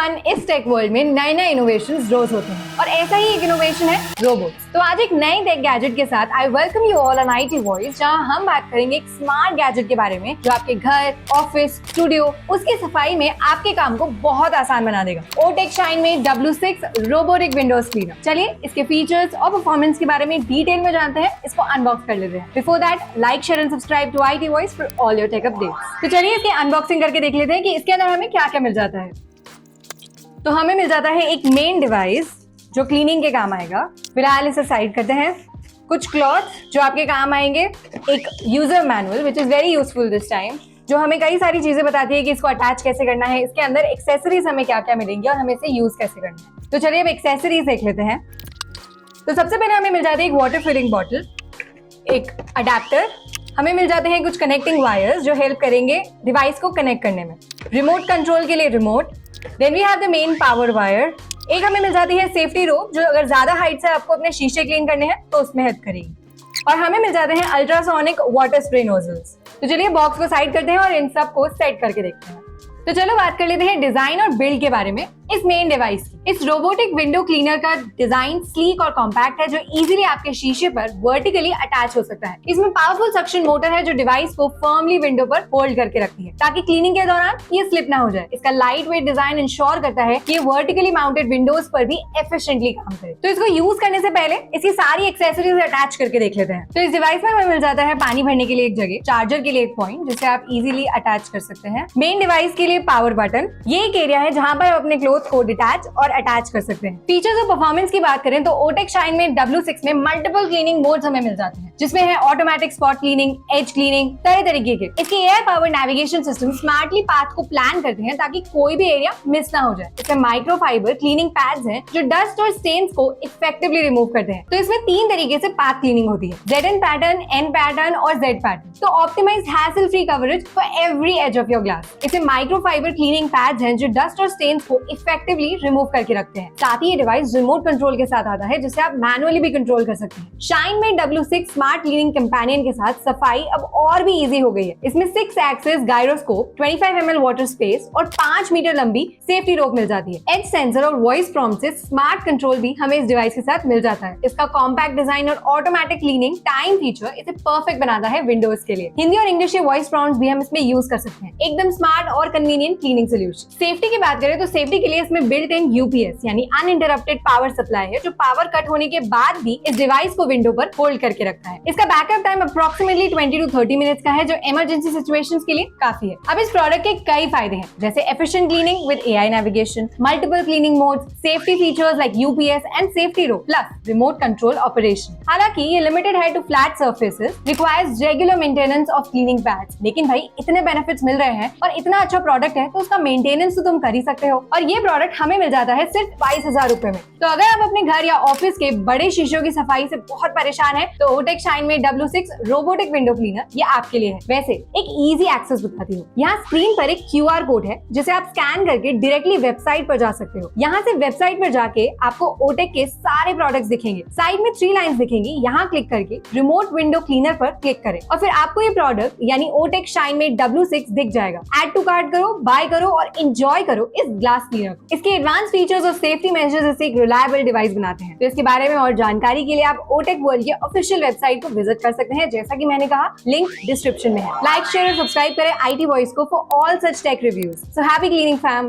Everyone, इस tech world में नए नए इनोवेशंस रोज होते हैं और ऐसा ही एक इनोवेशन है रोबोट्स। तो आज एक नई टेक गैजेट के साथ I welcome you all on IT voice, जहां हम बात करेंगे एक स्मार्ट गैजेट के बारे में जो आपके घर, ऑफिस, स्टूडियो, उसकी सफाई में आपके काम को बहुत आसान बना देगा। ओटेक शाइन में W6 रोबोटिक विंडोज क्लीनर। चलिए इसके फीचर्स और परफॉर्मेंस के बारे में डिटेल में जानते हैं, इसको अनबॉक्स कर लेते हैं। Before that, like, share and subscribe to IT voice for all your tech updates. तो चलिए इसकी अनबॉक्सिंग करके देख लेते हैं कि इसके अंदर हमें क्या क्या मिल जाता है। तो हमें मिल जाता है एक मेन डिवाइस जो क्लीनिंग के काम आएगा। फिलहाल इसे साइड करते हैं। कुछ क्लॉथ जो आपके काम आएंगे, एक user manual which is very useful this time, जो हमें कई सारी चीजें बताती है कि इसको अटैच कैसे करना है, इसके अंदर एक्सेसरीज हमें क्या क्या मिलेंगी और हमें इसे यूज कैसे करना है। तो चलिए अब एक्सेसरीज देख लेते हैं। तो सबसे पहले हमें मिल जाती है एक वाटर फिलिंग बॉटल, एक अडेप्टर, हमें मिल जाते हैं कुछ कनेक्टिंग वायर्स जो हेल्प करेंगे डिवाइस को कनेक्ट करने में, रिमोट कंट्रोल के लिए remote, then we have the main power wire, एक हमें मिल जाती है सेफ्टी रोप जो अगर ज्यादा हाइट से आपको अपने शीशे क्लीन करने हैं तो उसमें हेल्प करेगी, और हमें मिल जाते हैं अल्ट्रासोनिक वाटर स्प्रे नोजल्स। तो चलिए बॉक्स को साइड करते हैं और इन सब को सेट करके देखते हैं। तो चलो बात कर लेते हैं डिजाइन और बिल्ड के बारे में इस मेन डिवाइस की। इस रोबोटिक विंडो क्लीनर का डिजाइन स्लीक और कॉम्पैक्ट है जो इजीली आपके शीशे पर वर्टिकली अटैच हो सकता है। इसमें पावरफुल सक्शन मोटर है जो डिवाइस को फर्मली विंडो पर होल्ड करके रखती है ताकि क्लीनिंग के दौरान ये स्लिप ना हो जाए। इसका लाइट वेट डिजाइन इंश्योर करता है कि ये वर्टिकली माउंटेड विंडोज पर भी एफिशिएंटली काम करे। तो इसको यूज करने से पहले इसकी सारी एक्सेसरीज अटैच करके देख लेते हैं। तो इस डिवाइस में हमें मिल जाता है पानी भरने के लिए एक जगह, चार्जर के लिए एक पॉइंट जिसे आप इजीली अटैच कर सकते हैं, मेन डिवाइस के लिए पावर बटन, ये एक एरिया है जहां पर आप अपने क्लोथ को डिटैच और अटैच कर सकते हैं। फीचर्स और परफॉर्मेंस की बात करें तो ओटेक शाइन में W6 में मल्टीपल क्लीनिंग मोड्स हमें मिल जाते हैं, जिसमें है automatic spot cleaning, edge cleaning, तरह तरीके के। इसके AI power navigation system smartly path को प्लान करते हैं ताकि कोई भी एरिया मिस ना हो जाए। इसमें माइक्रोफाइबर क्लीनिंग पैड्स हैं जो डस्ट और स्टेन्स को इफेक्टिवली रिमूव करते हैं। तो इसमें 3 तरीके से पाथ क्लीनिंग होती है, ZN पैटर्न, N पैटर्न और Z पैटर्न। तो optimized hassle free coverage for every edge of your glass. इसमें माइक्रोफाइबर क्लीनिंग पैड्स हैं जो डस्ट और स्टेन्स को इफेक्टिवली रिमूव करके रखते हैं। साथ ही ये डिवाइस रिमोट कंट्रोल के साथ आता है जिसे आप मैनुअली भी कंट्रोल कर सकते हैं। शाइन में W6 स्मार्ट क्लीनिंग कंपेनियन के साथ सफाई अब और भी इजी हो गई है। इसमें 6 axis gyroscope, 25 ml water space और 5 मीटर लंबी सेफ्टी रोप मिल जाती है। एज सेंसर और वॉइस प्रॉम्प्ट से स्मार्ट कंट्रोल भी हमें इस डिवाइस के साथ मिल जाता है। इसका कॉम्पैक्ट डिजाइन और ऑटोमेटिक क्लीनिंग टाइम फीचर इसे परफेक्ट बनाता है विंडोज के लिए। हिंदी और इंग्लिश के वॉइस प्रॉम्प्ट्स भी हम इसमें यूज कर सकते हैं। एकदम स्मार्ट और कन्वीनियंट क्लीनिंग सोल्यूशन। सेफ्टी की बात करें तो सेफ्टी के लिए इसमें बिल्ट इन UPS यानी अनइंटरप्टेड पावर सप्लाई है जो पावर कट होने के बाद भी इस डिवाइस को विंडो पर होल्ड करके रखता है। इसका backup time approximately 20 to 30 minutes का है जो इमरजेंसी सिचुएशंस के लिए काफी है। अब इस प्रोडक्ट के कई फायदे हैं जैसे efficient cleaning with AI navigation, multiple cleaning modes, safety features like UPS and safety rope, plus remote control operation. हालांकि ये लिमिटेड है to flat surfaces, requires regular maintenance of cleaning pads. लेकिन भाई इतने बेनिफिट्स मिल रहे हैं और इतना अच्छा प्रोडक्ट है तो उसका मेंटेनेंस तो तुम कर ही सकते हो, और ये प्रोडक्ट हमें मिल जाता है सिर्फ 22,000 रुपए में। तो अगर आप अपने घर या ऑफिस के बड़े शीशों की सफाई से बहुत परेशान हैं, तो ओटेक शाइन में W6 रोबोटिक विंडो क्लीनर ये आपके लिए है। वैसे एक इजी एक्सेस बताती हूँ। यहाँ स्क्रीन पर एक QR कोड है जिसे आप स्कैन करके डायरेक्टली वेबसाइट पर जा सकते हो। यहाँ से वेबसाइट पर जाके आपको ओटेक के सारे प्रोडक्ट्स दिखेंगे। साइड में 3 लाइन्स दिखेंगी, यहाँ क्लिक करके रिमोट विंडो क्लीनर पर क्लिक करें और फिर आपको ये प्रोडक्ट यानी ओटेक शाइन में W6 दिख जाएगा। ऐड टू कार्ट करो, बाय करो और एंजॉय करो इस ग्लास क्लीनर को। इसके एडवांस फीचर्स और सेफ्टी मेजर्स इसे एक रिलायबल डिवाइस बनाते हैं। तो इसके बारे में और जानकारी के लिए आप ओटेक वर्ल्ड के ऑफिशियल वेबसाइट को विजिट कर सकते हैं, जैसा कि मैंने कहा लिंक डिस्क्रिप्शन में है। लाइक, शेयर और सब्सक्राइब करें IT वॉइस को for all such tech reviews. So happy cleaning fam.